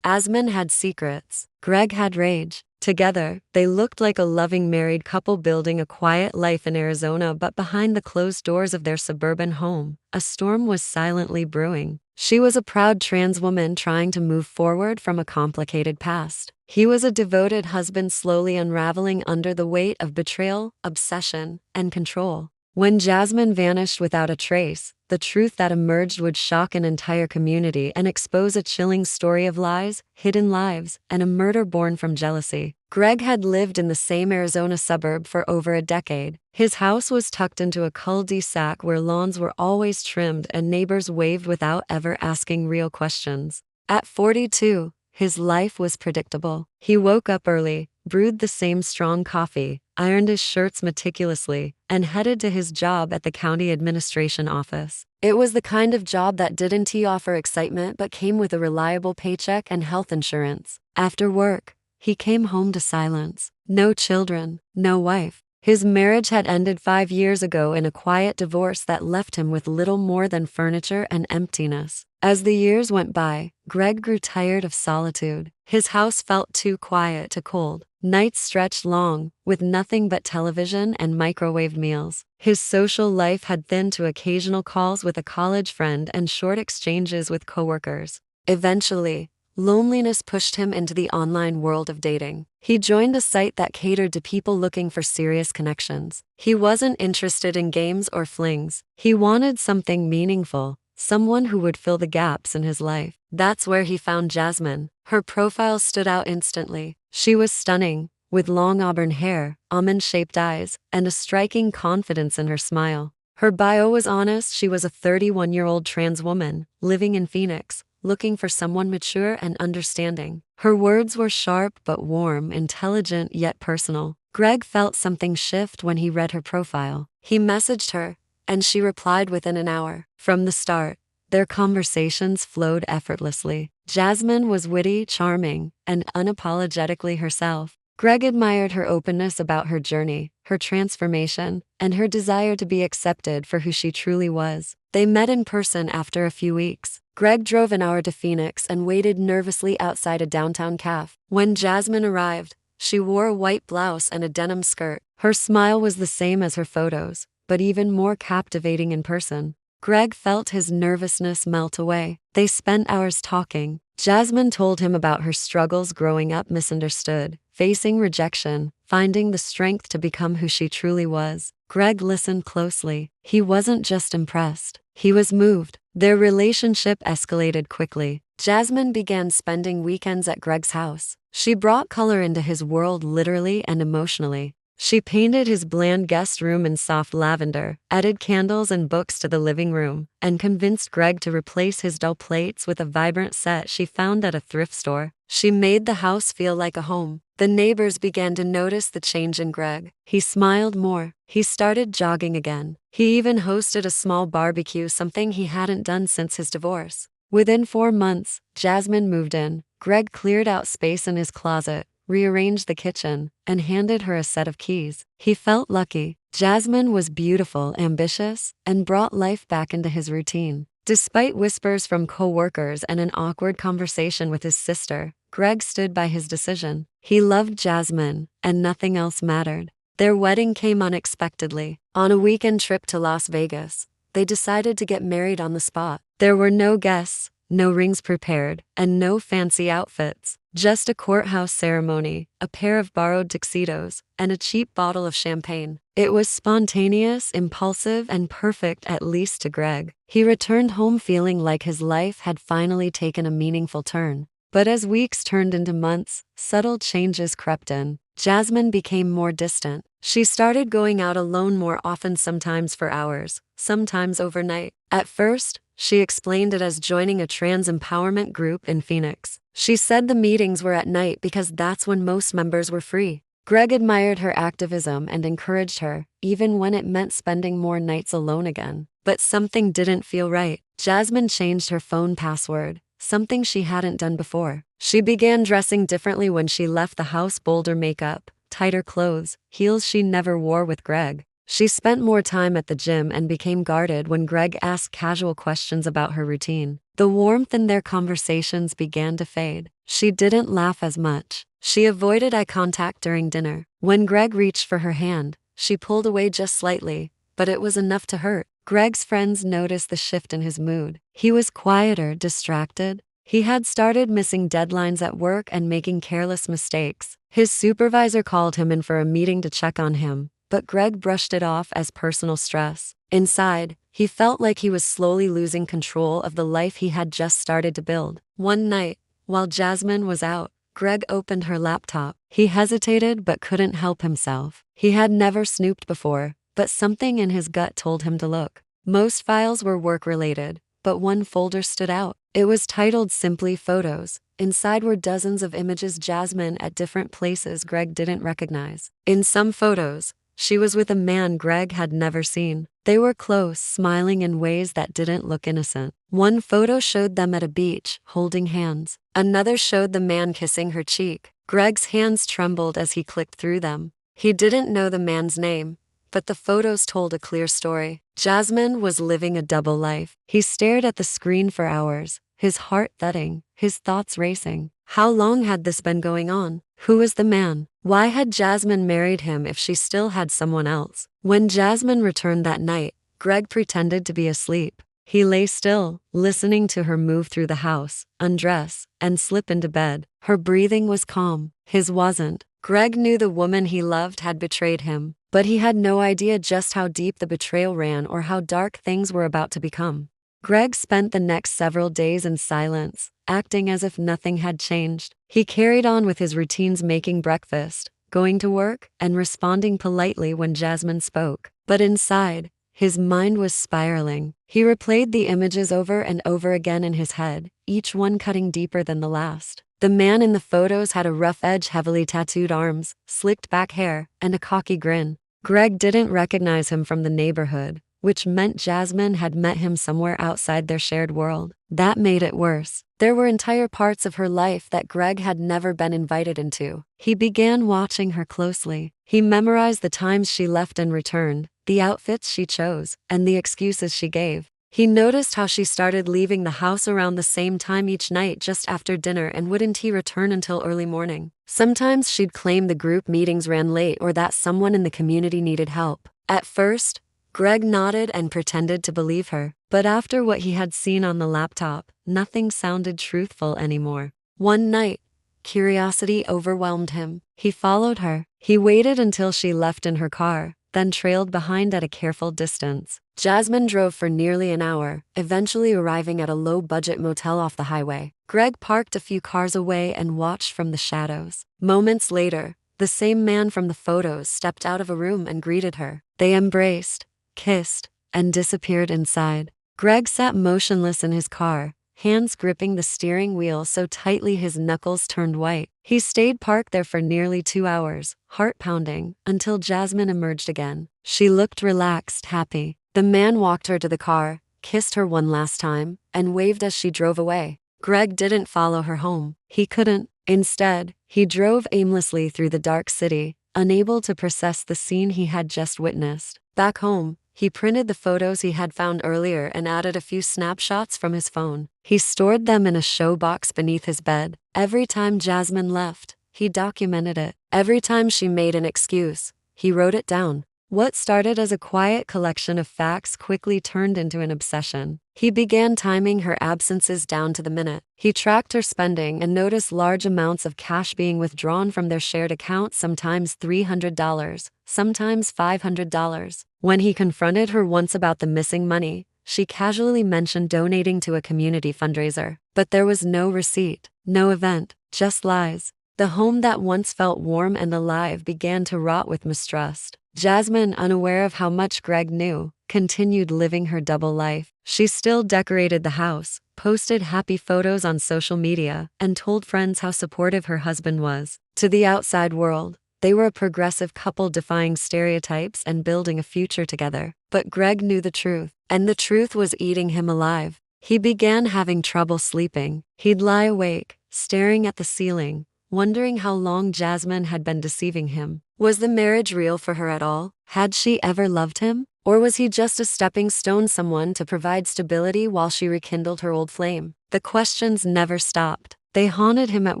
Asman had secrets. Greg had rage. Together, they looked like a loving married couple building a quiet life in Arizona, but behind the closed doors of their suburban home, a storm was silently brewing. She was a proud trans woman trying to move forward from a complicated past. He was a devoted husband slowly unraveling under the weight of betrayal, obsession, and control. When Jasmine vanished without a trace, the truth that emerged would shock an entire community and expose a chilling story of lies, hidden lives, and a murder born from jealousy. Greg had lived in the same Arizona suburb for over a decade. His house was tucked into a cul-de-sac where lawns were always trimmed and neighbors waved without ever asking real questions. At 42, his life was predictable. He woke up early, brewed the same strong coffee, ironed his shirts meticulously, and headed to his job at the county administration office. It was the kind of job that didn't offer excitement but came with a reliable paycheck and health insurance. After work, he came home to silence. No children, no wife. His marriage had ended 5 years ago in a quiet divorce that left him with little more than furniture and emptiness. As the years went by, Greg grew tired of solitude. His house felt too quiet to cold. Nights stretched long, with nothing but television and microwaved meals. His social life had thinned to occasional calls with a college friend and short exchanges with coworkers. Eventually, loneliness pushed him into the online world of dating. He joined a site that catered to people looking for serious connections. He wasn't interested in games or flings. He wanted something meaningful, someone who would fill the gaps in his life. That's where he found Jasmine. Her profile stood out instantly. She was stunning, with long auburn hair, almond-shaped eyes, and a striking confidence in her smile. Her bio was honest. She was a 31-year-old trans woman, living in Phoenix, looking for someone mature and understanding. Her words were sharp but warm, intelligent yet personal. Greg felt something shift when he read her profile. He messaged her, and she replied within an hour. From the start, their conversations flowed effortlessly. Jasmine was witty, charming, and unapologetically herself. Greg admired her openness about her journey, her transformation, and her desire to be accepted for who she truly was. They met in person after a few weeks. Greg drove an hour to Phoenix and waited nervously outside a downtown cafe. When Jasmine arrived, she wore a white blouse and a denim skirt. Her smile was the same as her photos, but even more captivating in person. Greg felt his nervousness melt away. They spent hours talking. Jasmine told him about her struggles growing up misunderstood, facing rejection, finding the strength to become who she truly was. Greg listened closely. He wasn't just impressed. He was moved. Their relationship escalated quickly. Jasmine began spending weekends at Greg's house. She brought color into his world literally and emotionally. She painted his bland guest room in soft lavender, added candles and books to the living room, and convinced Greg to replace his dull plates with a vibrant set she found at a thrift store. She made the house feel like a home. The neighbors began to notice the change in Greg. He smiled more. He started jogging again. He even hosted a small barbecue, something he hadn't done since his divorce. Within 4 months, Jasmine moved in. Greg cleared out space in his closet, rearranged the kitchen, and handed her a set of keys. He felt lucky. Jasmine was beautiful, ambitious, and brought life back into his routine. Despite whispers from co-workers and an awkward conversation with his sister, Greg stood by his decision. He loved Jasmine, and nothing else mattered. Their wedding came unexpectedly. On a weekend trip to Las Vegas, they decided to get married on the spot. There were no guests, no rings prepared, and no fancy outfits. Just a courthouse ceremony, a pair of borrowed tuxedos, and a cheap bottle of champagne. It was spontaneous, impulsive, and perfect, at least to Greg. He returned home feeling like his life had finally taken a meaningful turn. But as weeks turned into months, subtle changes crept in. Jasmine became more distant. She started going out alone more often, sometimes for hours, sometimes overnight. At first, she explained it as joining a trans empowerment group in Phoenix. She said the meetings were at night because that's when most members were free. Greg admired her activism and encouraged her, even when it meant spending more nights alone again. But something didn't feel right. Jasmine changed her phone password, something she hadn't done before. She began dressing differently when she left the house, bolder makeup, tighter clothes, heels she never wore with Greg. She spent more time at the gym and became guarded when Greg asked casual questions about her routine. The warmth in their conversations began to fade. She didn't laugh as much. She avoided eye contact during dinner. When Greg reached for her hand, she pulled away just slightly, but it was enough to hurt. Greg's friends noticed the shift in his mood. He was quieter, distracted. He had started missing deadlines at work and making careless mistakes. His supervisor called him in for a meeting to check on him, but Greg brushed it off as personal stress. Inside, he felt like he was slowly losing control of the life he had just started to build. One night, while Jasmine was out, Greg opened her laptop. He hesitated but couldn't help himself. He had never snooped before, but something in his gut told him to look. Most files were work-related, but one folder stood out. It was titled simply Photos. Inside were dozens of images Jasmine at different places Greg didn't recognize. In some photos, she was with a man Greg had never seen. They were close, smiling in ways that didn't look innocent. One photo showed them at a beach, holding hands. Another showed the man kissing her cheek. Greg's hands trembled as he clicked through them. He didn't know the man's name, but the photos told a clear story. Jasmine was living a double life. He stared at the screen for hours, his heart thudding, his thoughts racing. How long had this been going on? Who was the man? Why had Jasmine married him if she still had someone else? When Jasmine returned that night, Greg pretended to be asleep. He lay still, listening to her move through the house, undress, and slip into bed. Her breathing was calm. His wasn't. Greg knew the woman he loved had betrayed him, but he had no idea just how deep the betrayal ran or how dark things were about to become. Greg spent the next several days in silence, acting as if nothing had changed. He carried on with his routines, making breakfast, going to work, and responding politely when Jasmine spoke. But inside, his mind was spiraling. He replayed the images over and over again in his head, each one cutting deeper than the last. The man in the photos had a rough edge, heavily tattooed arms, slicked back hair, and a cocky grin. Greg didn't recognize him from the neighborhood, which meant Jasmine had met him somewhere outside their shared world. That made it worse. There were entire parts of her life that Greg had never been invited into. He began watching her closely. He memorized the times she left and returned, the outfits she chose, and the excuses she gave. He noticed how she started leaving the house around the same time each night, just after dinner, and wouldn't he return until early morning. Sometimes she'd claim the group meetings ran late or that someone in the community needed help. At first, Greg nodded and pretended to believe her, but after what he had seen on the laptop, nothing sounded truthful anymore. One night, curiosity overwhelmed him. He followed her. He waited until she left in her car, then trailed behind at a careful distance. Jasmine drove for nearly an hour, eventually arriving at a low-budget motel off the highway. Greg parked a few cars away and watched from the shadows. Moments later, the same man from the photos stepped out of a room and greeted her. They embraced, kissed, and disappeared inside. Greg sat motionless in his car, hands gripping the steering wheel so tightly his knuckles turned white. He stayed parked there for nearly 2 hours, heart pounding, until Jasmine emerged again. She looked relaxed, happy. The man walked her to the car, kissed her one last time, and waved as she drove away. Greg didn't follow her home. He couldn't. Instead, he drove aimlessly through the dark city, unable to process the scene he had just witnessed. Back home, he printed the photos he had found earlier and added a few snapshots from his phone. He stored them in a showbox beneath his bed. Every time Jasmine left, he documented it. Every time she made an excuse, he wrote it down. What started as a quiet collection of facts quickly turned into an obsession. He began timing her absences down to the minute. He tracked her spending and noticed large amounts of cash being withdrawn from their shared account, sometimes $300, sometimes $500. When he confronted her once about the missing money, she casually mentioned donating to a community fundraiser. But there was no receipt, no event, just lies. The home that once felt warm and alive began to rot with mistrust. Jasmine, unaware of how much Greg knew, continued living her double life. She still decorated the house, posted happy photos on social media, and told friends how supportive her husband was. To the outside world, they were a progressive couple defying stereotypes and building a future together. But Greg knew the truth, and the truth was eating him alive. He began having trouble sleeping. He'd lie awake, staring at the ceiling, wondering how long Jasmine had been deceiving him. Was the marriage real for her at all? Had she ever loved him? Or was he just a stepping stone, someone to provide stability while she rekindled her old flame? The questions never stopped. They haunted him at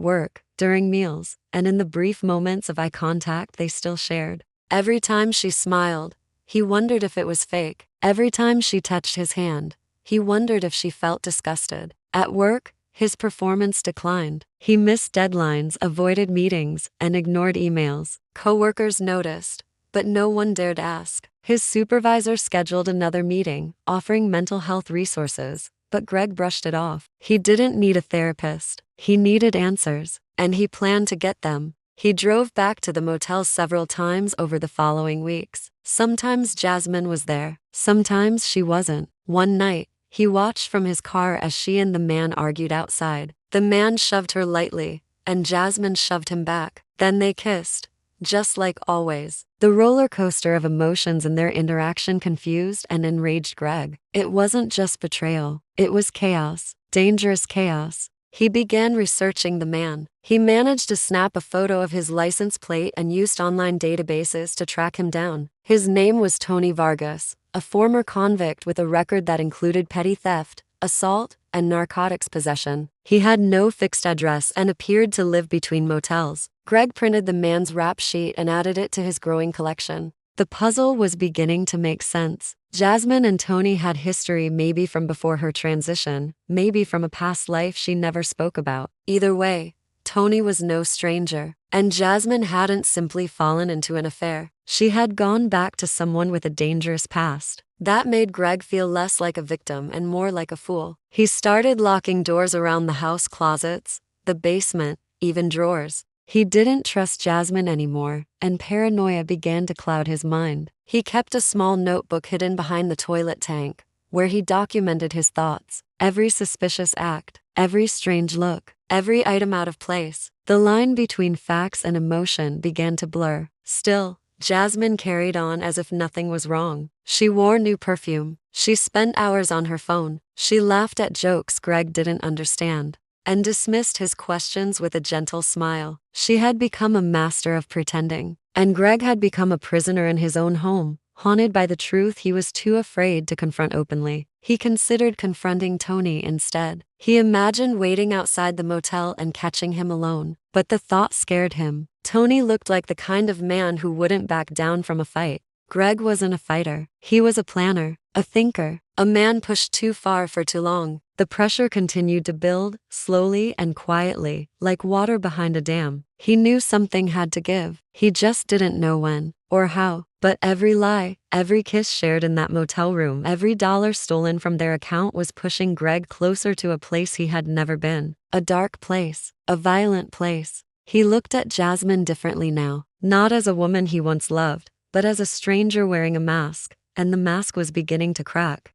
work, during meals, and in the brief moments of eye contact they still shared. Every time she smiled, he wondered if it was fake. Every time she touched his hand, he wondered if she felt disgusted. At work, his performance declined. He missed deadlines, avoided meetings, and ignored emails. Coworkers noticed, but no one dared ask. His supervisor scheduled another meeting, offering mental health resources, but Greg brushed it off. He didn't need a therapist. He needed answers, and he planned to get them. He drove back to the motel several times over the following weeks. Sometimes Jasmine was there, sometimes she wasn't. One night, he watched from his car as she and the man argued outside. The man shoved her lightly, and Jasmine shoved him back. Then they kissed, just like always. The roller coaster of emotions in their interaction confused and enraged Greg. It wasn't just betrayal, it was chaos, dangerous chaos. He began researching the man. He managed to snap a photo of his license plate and used online databases to track him down. His name was Tony Vargas, a former convict with a record that included petty theft, assault, and narcotics possession. He had no fixed address and appeared to live between motels. Greg printed the man's rap sheet and added it to his growing collection. The puzzle was beginning to make sense. Jasmine and Tony had history, maybe from before her transition, maybe from a past life she never spoke about. Either way, Tony was no stranger, and Jasmine hadn't simply fallen into an affair. She had gone back to someone with a dangerous past. That made Greg feel less like a victim and more like a fool. He started locking doors around the house, closets, the basement, even drawers. He didn't trust Jasmine anymore, and paranoia began to cloud his mind. He kept a small notebook hidden behind the toilet tank, where he documented his thoughts, every suspicious act, every strange look, every item out of place. The line between facts and emotion began to blur. Still, Jasmine carried on as if nothing was wrong. She wore new perfume. She spent hours on her phone. She laughed at jokes Greg didn't understand, and dismissed his questions with a gentle smile. She had become a master of pretending, and Greg had become a prisoner in his own home, haunted by the truth he was too afraid to confront openly. He considered confronting Tony instead. He imagined waiting outside the motel and catching him alone, but the thought scared him. Tony looked like the kind of man who wouldn't back down from a fight. Greg wasn't a fighter. He was a planner, a thinker, a man pushed too far for too long. The pressure continued to build, slowly and quietly, like water behind a dam. He knew something had to give. He just didn't know when or how. But every lie, every kiss shared in that motel room, every dollar stolen from their account was pushing Greg closer to a place he had never been. A dark place, a violent place. He looked at Jasmine differently now, not as a woman he once loved, but as a stranger wearing a mask, and the mask was beginning to crack.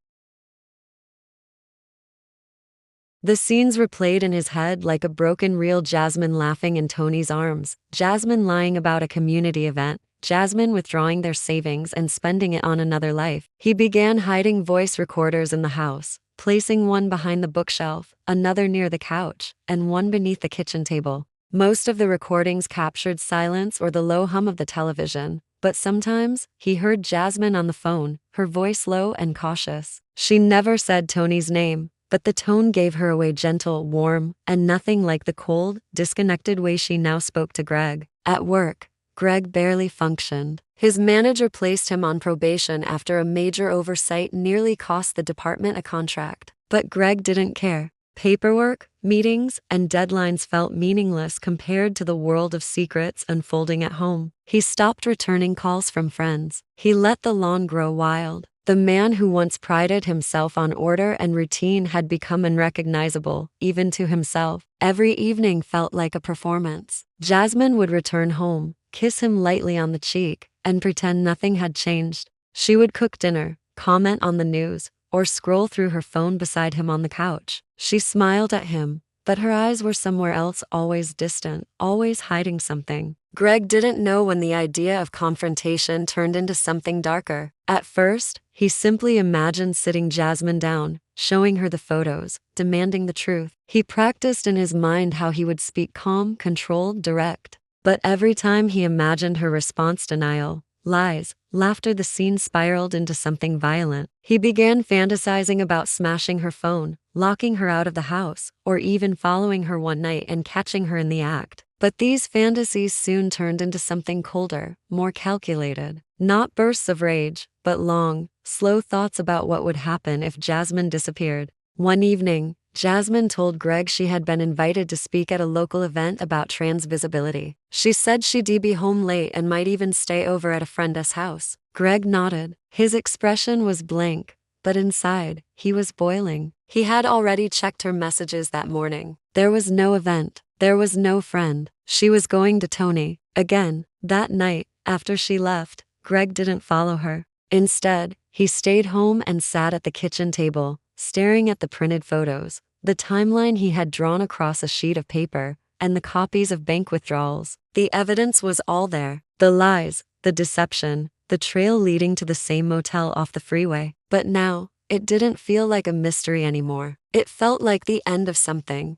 The scenes replayed in his head like a broken reel. Jasmine laughing in Tony's arms, Jasmine lying about a community event, Jasmine withdrawing their savings and spending it on another life. He began hiding voice recorders in the house, placing one behind the bookshelf, another near the couch, and one beneath the kitchen table. Most of the recordings captured silence or the low hum of the television, but sometimes he heard Jasmine on the phone, her voice low and cautious. She never said Tony's name, but the tone gave her away, gentle, warm, and nothing like the cold, disconnected way she now spoke to Greg. At work, Greg barely functioned. His manager placed him on probation after a major oversight nearly cost the department a contract. But Greg didn't care. Paperwork, meetings, and deadlines felt meaningless compared to the world of secrets unfolding at home. He stopped returning calls from friends. He let the lawn grow wild. The man who once prided himself on order and routine had become unrecognizable, even to himself. Every evening felt like a performance. Jasmine would return home, kiss him lightly on the cheek, and pretend nothing had changed. She would cook dinner, comment on the news, or scroll through her phone beside him on the couch. She smiled at him, but her eyes were somewhere else, always distant, always hiding something. Greg didn't know when the idea of confrontation turned into something darker. At first, he simply imagined sitting Jasmine down, showing her the photos, demanding the truth. He practiced in his mind how he would speak calm, controlled, direct. But every time he imagined her response, denial, lies, laughter. The scene spiraled into something violent. He began fantasizing about smashing her phone, locking her out of the house, or even following her one night and catching her in the act. But these fantasies soon turned into something colder, more calculated. Not bursts of rage, but long, slow thoughts about what would happen if Jasmine disappeared. One evening, Jasmine told Greg she had been invited to speak at a local event about trans visibility. She said she'd be home late and might even stay over at a friend's house. Greg nodded. His expression was blank, but inside, he was boiling. He had already checked her messages that morning. There was no event. There was no friend. She was going to Tony. Again, that night, after she left, Greg didn't follow her. Instead, he stayed home and sat at the kitchen table, staring at the printed photos, the timeline he had drawn across a sheet of paper, and the copies of bank withdrawals. The evidence was all there. The lies, the deception, the trail leading to the same motel off the freeway. But now, it didn't feel like a mystery anymore. It felt like the end of something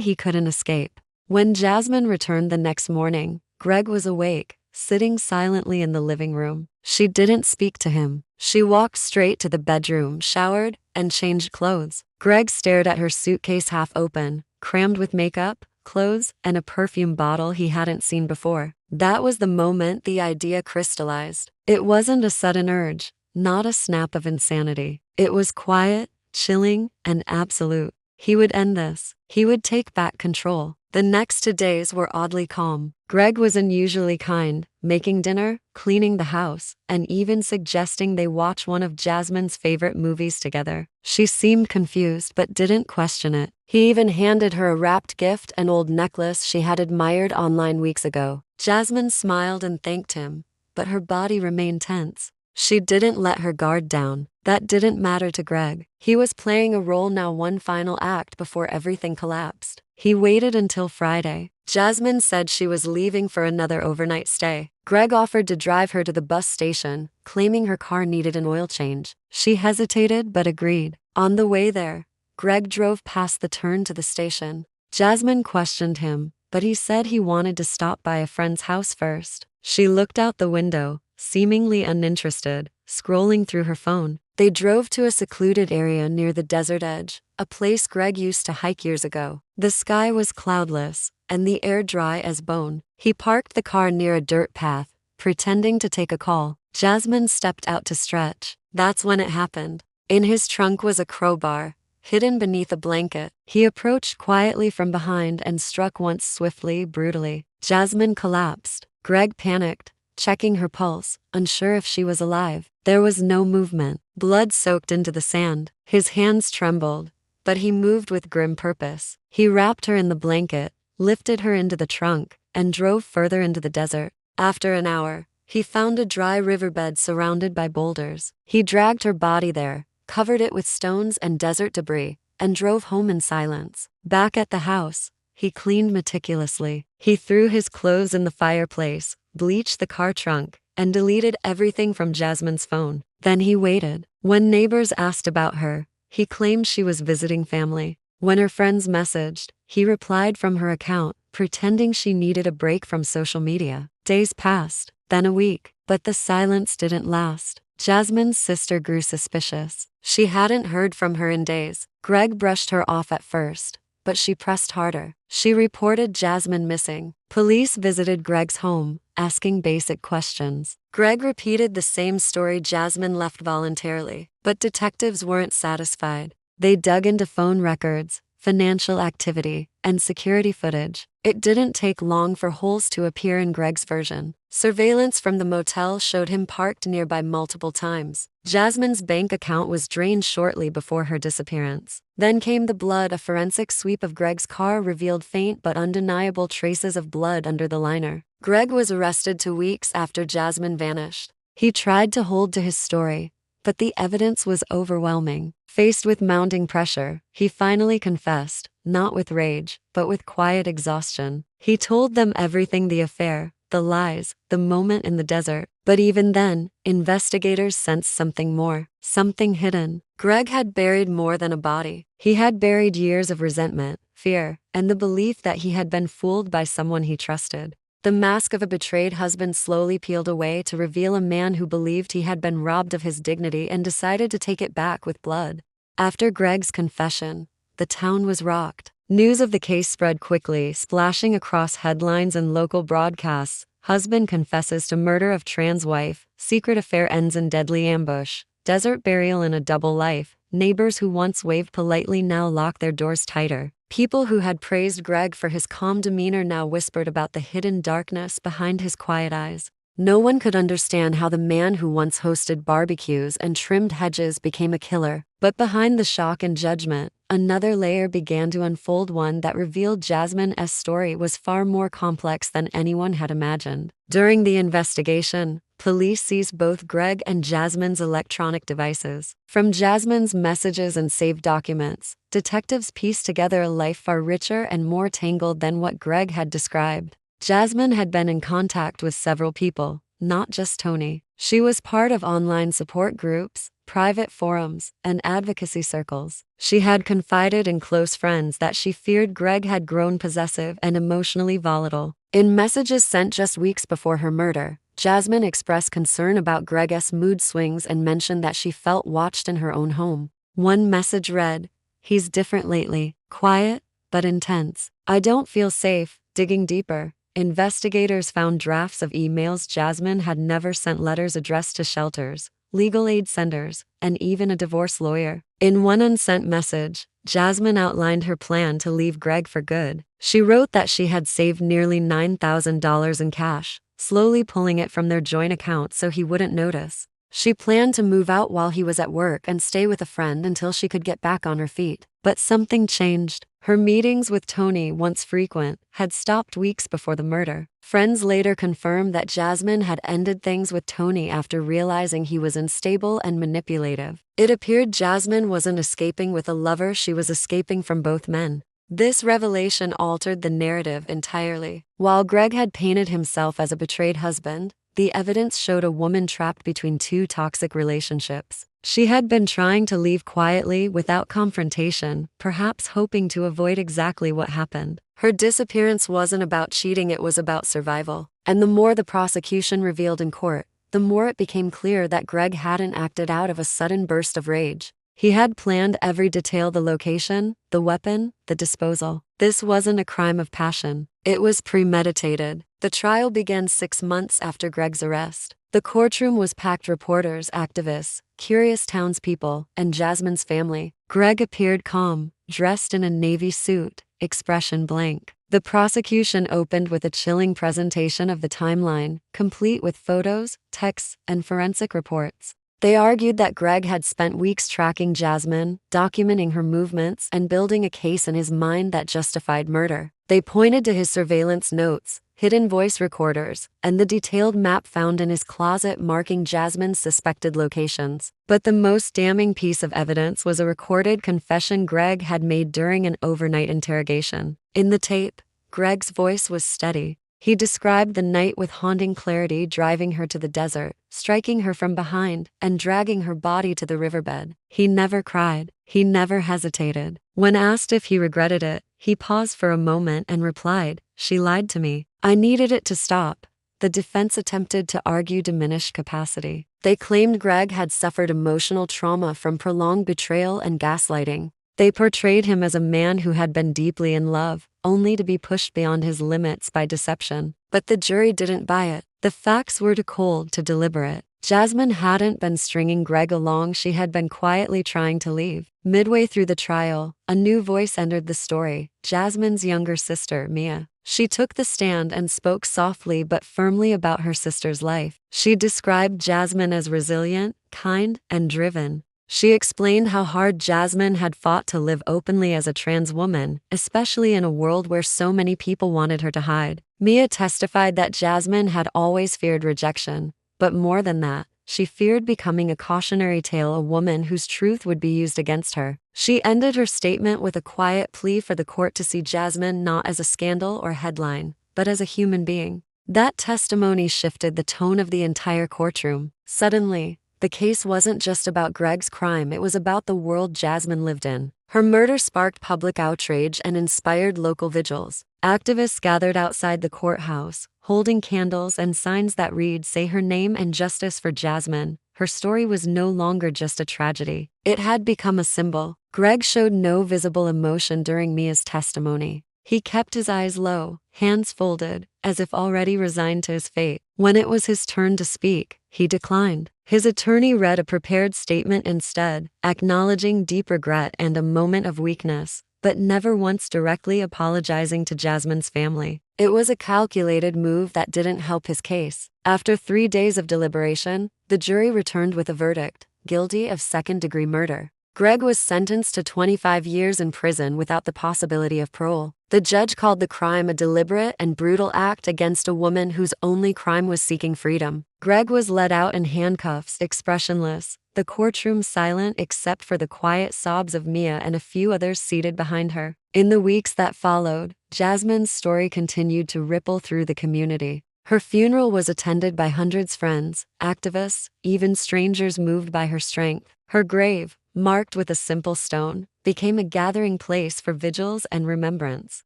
he couldn't escape. When Jasmine returned the next morning, Greg was awake, sitting silently in the living room. She didn't speak to him. She walked straight to the bedroom, showered, and changed clothes. Greg stared at her suitcase half open, crammed with makeup, clothes, and a perfume bottle he hadn't seen before. That was the moment the idea crystallized. It wasn't a sudden urge, not a snap of insanity. It was quiet, chilling, and absolute. He would end this. He would take back control. The next 2 days were oddly calm. Greg was unusually kind, making dinner, cleaning the house, and even suggesting they watch one of Jasmine's favorite movies together. She seemed confused but didn't question it. He even handed her a wrapped gift, an old necklace she had admired online weeks ago. Jasmine smiled and thanked him, but her body remained tense. She didn't let her guard down. That didn't matter to Greg. He was playing a role now, one final act before everything collapsed. He waited until Friday. Jasmine said she was leaving for another overnight stay. Greg offered to drive her to the bus station, claiming her car needed an oil change. She hesitated but agreed. On the way there, Greg drove past the turn to the station. Jasmine questioned him, but he said he wanted to stop by a friend's house first. She looked out the window, seemingly uninterested, scrolling through her phone. They drove to a secluded area near the desert edge, a place Greg used to hike years ago. The sky was cloudless, and the air dry as bone. He parked the car near a dirt path, pretending to take a call. Jasmine stepped out to stretch. That's when it happened. In his trunk was a crowbar, hidden beneath a blanket. He approached quietly from behind and struck once swiftly, brutally. Jasmine collapsed. Greg panicked, checking her pulse, unsure if she was alive. There was no movement. Blood soaked into the sand. His hands trembled, but he moved with grim purpose. He wrapped her in the blanket, lifted her into the trunk, and drove further into the desert. After an hour, he found a dry riverbed surrounded by boulders. He dragged her body there, covered it with stones and desert debris, and drove home in silence. Back at the house, he cleaned meticulously. He threw his clothes in the fireplace, bleached the car trunk, and deleted everything from Jasmine's phone. Then he waited. When neighbors asked about her, he claimed she was visiting family. When her friends messaged, he replied from her account, pretending she needed a break from social media. Days passed, then a week, but the silence didn't last. Jasmine's sister grew suspicious. She hadn't heard from her in days. Greg brushed her off at first, but she pressed harder. She reported Jasmine missing. Police visited Greg's home, asking basic questions. Greg repeated the same story Jasmine left voluntarily, but detectives weren't satisfied. They dug into phone records, financial activity, and security footage. It didn't take long for holes to appear in Greg's version. Surveillance from the motel showed him parked nearby multiple times. Jasmine's bank account was drained shortly before her disappearance. Then came the blood. A forensic sweep of Greg's car revealed faint but undeniable traces of blood under the liner. Greg was arrested 2 weeks after Jasmine vanished. He tried to hold to his story, but the evidence was overwhelming. Faced with mounting pressure, he finally confessed, not with rage, but with quiet exhaustion. He told them everything: the affair, the lies, the moment in the desert. But even then, investigators sensed something more, something hidden. Greg had buried more than a body. He had buried years of resentment, fear, and the belief that he had been fooled by someone he trusted. The mask of a betrayed husband slowly peeled away to reveal a man who believed he had been robbed of his dignity and decided to take it back with blood. After Greg's confession, the town was rocked. News of the case spread quickly, splashing across headlines and local broadcasts. Husband confesses to murder of trans wife, secret affair ends in deadly ambush, desert burial in a double life. Neighbors who once waved politely now locked their doors tighter. People who had praised Greg for his calm demeanor now whispered about the hidden darkness behind his quiet eyes. No one could understand how the man who once hosted barbecues and trimmed hedges became a killer. But behind the shock and judgment, another layer began to unfold, one that revealed Jasmine's story was far more complex than anyone had imagined. During the investigation, police seized both Greg and Jasmine's electronic devices. From Jasmine's messages and saved documents, detectives pieced together a life far richer and more tangled than what Greg had described. Jasmine had been in contact with several people, not just Tony. She was part of online support groups, private forums, and advocacy circles. She had confided in close friends that she feared Greg had grown possessive and emotionally volatile. In messages sent just weeks before her murder, Jasmine expressed concern about Greg's mood swings and mentioned that she felt watched in her own home. One message read, "He's different lately, quiet, but intense. I don't feel safe." Digging deeper, investigators found drafts of emails Jasmine had never sent, letters addressed to shelters, legal aid centers, and even a divorce lawyer. In one unsent message, Jasmine outlined her plan to leave Greg for good. She wrote that she had saved nearly $9,000 in cash, slowly pulling it from their joint account so he wouldn't notice. She planned to move out while he was at work and stay with a friend until she could get back on her feet. But something changed. Her meetings with Tony, once frequent, had stopped weeks before the murder. Friends later confirmed that Jasmine had ended things with Tony after realizing he was unstable and manipulative. It appeared Jasmine wasn't escaping with a lover, she was escaping from both men. This revelation altered the narrative entirely. While Greg had painted himself as a betrayed husband, the evidence showed a woman trapped between two toxic relationships. She had been trying to leave quietly without confrontation, perhaps hoping to avoid exactly what happened. Her disappearance wasn't about cheating, it was about survival. And the more the prosecution revealed in court, the more it became clear that Greg hadn't acted out of a sudden burst of rage. He had planned every detail: the location, the weapon, the disposal. This wasn't a crime of passion. It was premeditated. The trial began 6 months after Greg's arrest. The courtroom was packed: reporters, activists, curious townspeople, and Jasmine's family. Greg appeared calm, dressed in a navy suit, expression blank. The prosecution opened with a chilling presentation of the timeline, complete with photos, texts, and forensic reports. They argued that Greg had spent weeks tracking Jasmine, documenting her movements, and building a case in his mind that justified murder. They pointed to his surveillance notes, hidden voice recorders, and the detailed map found in his closet marking Jasmine's suspected locations. But the most damning piece of evidence was a recorded confession Greg had made during an overnight interrogation. In the tape, Greg's voice was steady. He described the night with haunting clarity, driving her to the desert, striking her from behind, and dragging her body to the riverbed. He never cried. He never hesitated. When asked if he regretted it, he paused for a moment and replied, "She lied to me. I needed it to stop." The defense attempted to argue diminished capacity. They claimed Greg had suffered emotional trauma from prolonged betrayal and gaslighting. They portrayed him as a man who had been deeply in love, only to be pushed beyond his limits by deception. But the jury didn't buy it. The facts were too cold, too deliberate. Jasmine hadn't been stringing Greg along, she had been quietly trying to leave. Midway through the trial, a new voice entered the story: Jasmine's younger sister, Mia. She took the stand and spoke softly but firmly about her sister's life. She described Jasmine as resilient, kind, and driven. She explained how hard Jasmine had fought to live openly as a trans woman, especially in a world where so many people wanted her to hide. Mia testified that Jasmine had always feared rejection, but more than that, she feared becoming a cautionary tale, a woman whose truth would be used against her. She ended her statement with a quiet plea for the court to see Jasmine not as a scandal or headline, but as a human being. That testimony shifted the tone of the entire courtroom. Suddenly, the case wasn't just about Greg's crime, it was about the world Jasmine lived in. Her murder sparked public outrage and inspired local vigils. Activists gathered outside the courthouse, holding candles and signs that read "Say her name and justice for Jasmine." Her story was no longer just a tragedy. It had become a symbol. Greg showed no visible emotion during Mia's testimony. He kept his eyes low, hands folded, as if already resigned to his fate. When it was his turn to speak, he declined. His attorney read a prepared statement instead, acknowledging deep regret and a moment of weakness, but never once directly apologizing to Jasmine's family. It was a calculated move that didn't help his case. After 3 days of deliberation, the jury returned with a verdict: guilty of second-degree murder. Greg was sentenced to 25 years in prison without the possibility of parole. The judge called the crime a deliberate and brutal act against a woman whose only crime was seeking freedom. Greg was led out in handcuffs, expressionless, the courtroom silent except for the quiet sobs of Mia and a few others seated behind her. In the weeks that followed, Jasmine's story continued to ripple through the community. Her funeral was attended by hundreds of friends, activists, even strangers moved by her strength. Her grave, marked with a simple stone, became a gathering place for vigils and remembrance.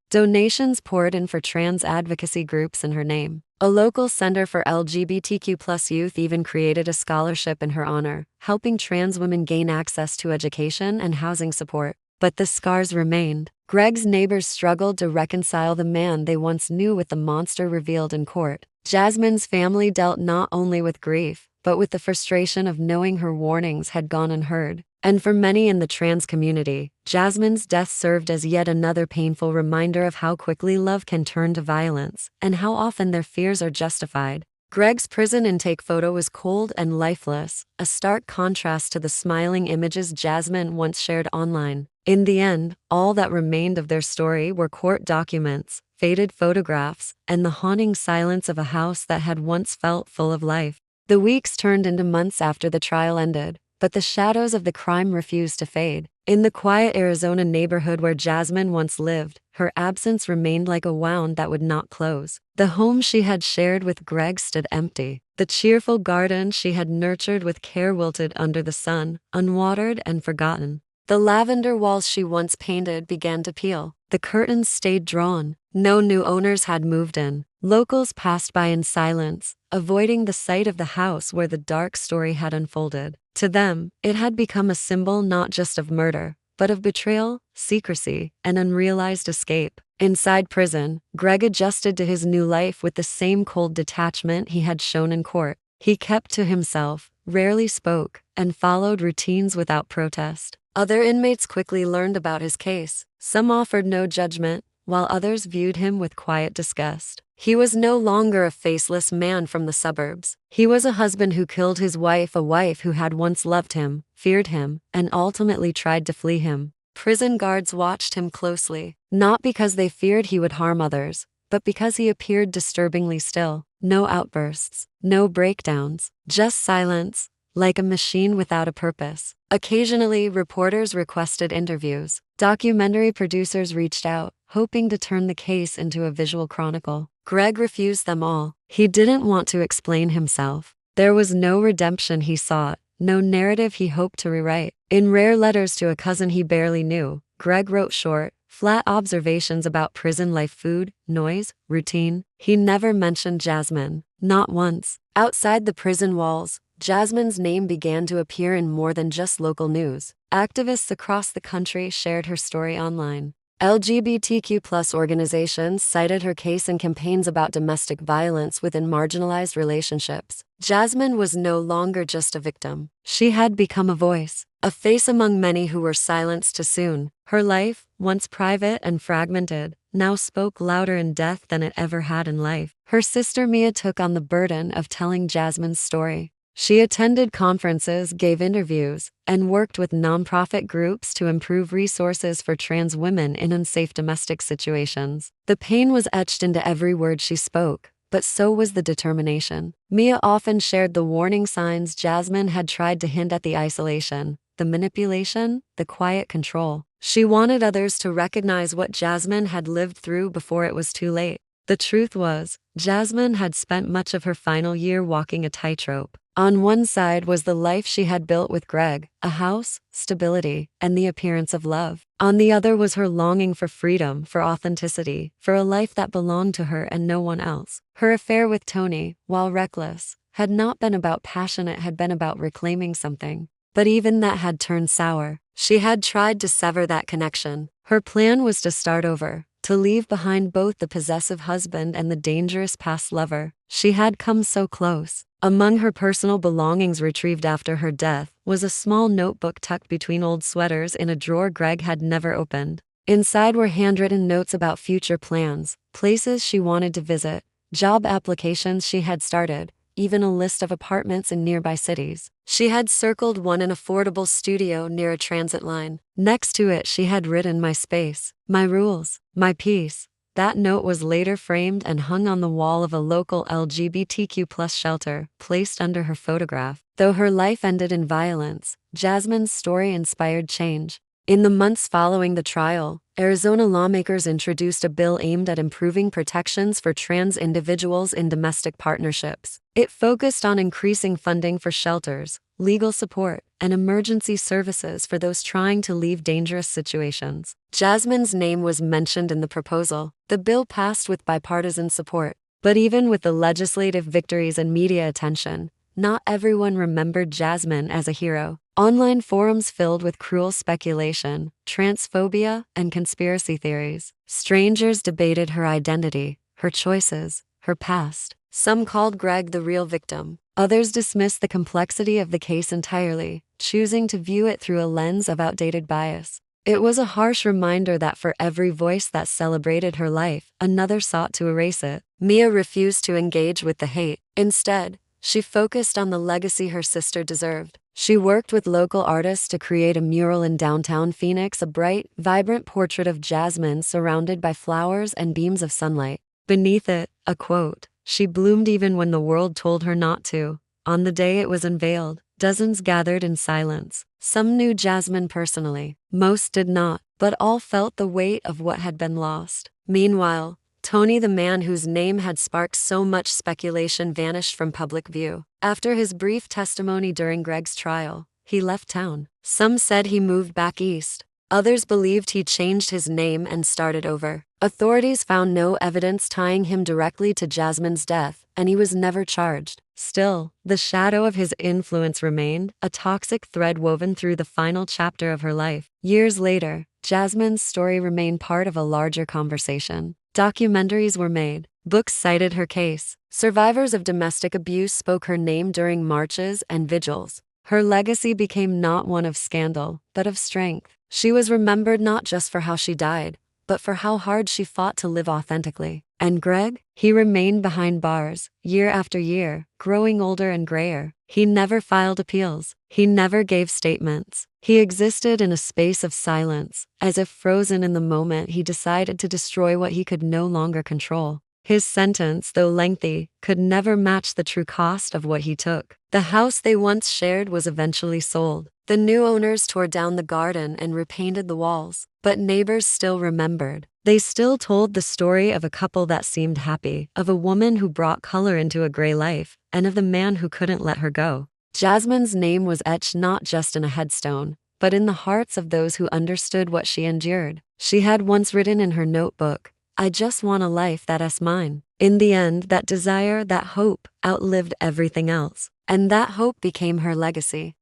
Donations poured in for trans advocacy groups in her name. A local center for LGBTQ+ youth even created a scholarship in her honor, helping trans women gain access to education and housing support. But the scars remained. Greg's neighbors struggled to reconcile the man they once knew with the monster revealed in court. Jasmine's family dealt not only with grief, but with the frustration of knowing her warnings had gone unheard. And for many in the trans community, Jasmine's death served as yet another painful reminder of how quickly love can turn to violence, and how often their fears are justified. Greg's prison intake photo was cold and lifeless, a stark contrast to the smiling images Jasmine once shared online. In the end, all that remained of their story were court documents, faded photographs, and the haunting silence of a house that had once felt full of life. The weeks turned into months after the trial ended, but the shadows of the crime refused to fade. In the quiet Arizona neighborhood where Jasmine once lived, her absence remained like a wound that would not close. The home she had shared with Greg stood empty. The cheerful garden she had nurtured with care wilted under the sun, unwatered and forgotten. The lavender walls she once painted began to peel. The curtains stayed drawn. No new owners had moved in. Locals passed by in silence, avoiding the sight of the house where the dark story had unfolded. To them, it had become a symbol not just of murder, but of betrayal, secrecy, and unrealized escape. Inside prison, Greg adjusted to his new life with the same cold detachment he had shown in court. He kept to himself, rarely spoke, and followed routines without protest. Other inmates quickly learned about his case. Some offered no judgment, while others viewed him with quiet disgust. He was no longer a faceless man from the suburbs. He was a husband who killed his wife, a wife who had once loved him, feared him, and ultimately tried to flee him. Prison guards watched him closely, not because they feared he would harm others, but because he appeared disturbingly still. No outbursts, no breakdowns, just silence, like a machine without a purpose. Occasionally, reporters requested interviews. Documentary producers reached out, hoping to turn the case into a visual chronicle. Greg refused them all. He didn't want to explain himself. There was no redemption he sought, no narrative he hoped to rewrite. In rare letters to a cousin he barely knew, Greg wrote short, flat observations about prison life: food, noise, routine. He never mentioned Jasmine, not once. Outside the prison walls, Jasmine's name began to appear in more than just local news. Activists across the country shared her story online. LGBTQ+ organizations cited her case in campaigns about domestic violence within marginalized relationships. Jasmine was no longer just a victim. She had become a voice, a face among many who were silenced too soon. Her life, once private and fragmented, now spoke louder in death than it ever had in life. Her sister Mia took on the burden of telling Jasmine's story. She attended conferences, gave interviews, and worked with nonprofit groups to improve resources for trans women in unsafe domestic situations. The pain was etched into every word she spoke, but so was the determination. Mia often shared the warning signs Jasmine had tried to hint at: the isolation, the manipulation, the quiet control. She wanted others to recognize what Jasmine had lived through before it was too late. The truth was, Jasmine had spent much of her final year walking a tightrope. On one side was the life she had built with Greg, a house, stability, and the appearance of love. On the other was her longing for freedom, for authenticity, for a life that belonged to her and no one else. Her affair with Tony, while reckless, had not been about passion, it had been about reclaiming something. But even that had turned sour. She had tried to sever that connection. Her plan was to start over, to leave behind both the possessive husband and the dangerous past lover. She had come so close. Among her personal belongings retrieved after her death was a small notebook tucked between old sweaters in a drawer Greg had never opened. Inside were handwritten notes about future plans, places she wanted to visit, job applications she had started, even a list of apartments in nearby cities. She had circled one an affordable studio near a transit line. Next to it she had written my space, my rules, my peace. That note was later framed and hung on the wall of a local LGBTQ+ shelter, placed under her photograph. Though her life ended in violence, Jasmine's story inspired change. In the months following the trial, Arizona lawmakers introduced a bill aimed at improving protections for trans individuals in domestic partnerships. It focused on increasing funding for shelters, legal support, and emergency services for those trying to leave dangerous situations. Jasmine's name was mentioned in the proposal. The bill passed with bipartisan support. But even with the legislative victories and media attention, not everyone remembered Jasmine as a hero. Online forums filled with cruel speculation, transphobia, and conspiracy theories. Strangers debated her identity, her choices, her past. Some called Greg the real victim. Others dismissed the complexity of the case entirely, choosing to view it through a lens of outdated bias. It was a harsh reminder that for every voice that celebrated her life, another sought to erase it. Mia refused to engage with the hate. Instead, she focused on the legacy her sister deserved. She worked with local artists to create a mural in downtown Phoenix, a bright, vibrant portrait of Jasmine surrounded by flowers and beams of sunlight. Beneath it, a quote, "She bloomed even when the world told her not to." On the day it was unveiled, dozens gathered in silence. Some knew Jasmine personally, most did not, but all felt the weight of what had been lost. Meanwhile, Tony, the man whose name had sparked so much speculation, vanished from public view. After his brief testimony during Greg's trial, he left town. Some said he moved back east. Others believed he changed his name and started over. Authorities found no evidence tying him directly to Jasmine's death, and he was never charged. Still, the shadow of his influence remained, a toxic thread woven through the final chapter of her life. Years later, Jasmine's story remained part of a larger conversation. Documentaries were made. Books cited her case. Survivors of domestic abuse spoke her name during marches and vigils. Her legacy became not one of scandal, but of strength. She was remembered not just for how she died, but for how hard she fought to live authentically. And Greg? He remained behind bars, year after year, growing older and grayer. He never filed appeals. He never gave statements. He existed in a space of silence, as if frozen in the moment he decided to destroy what he could no longer control. His sentence, though lengthy, could never match the true cost of what he took. The house they once shared was eventually sold. The new owners tore down the garden and repainted the walls. But neighbors still remembered. They still told the story of a couple that seemed happy, of a woman who brought color into a gray life, and of the man who couldn't let her go. Jasmine's name was etched not just in a headstone, but in the hearts of those who understood what she endured. She had once written in her notebook, "I just want a life that's mine." In the end, that desire, that hope, outlived everything else. And that hope became her legacy.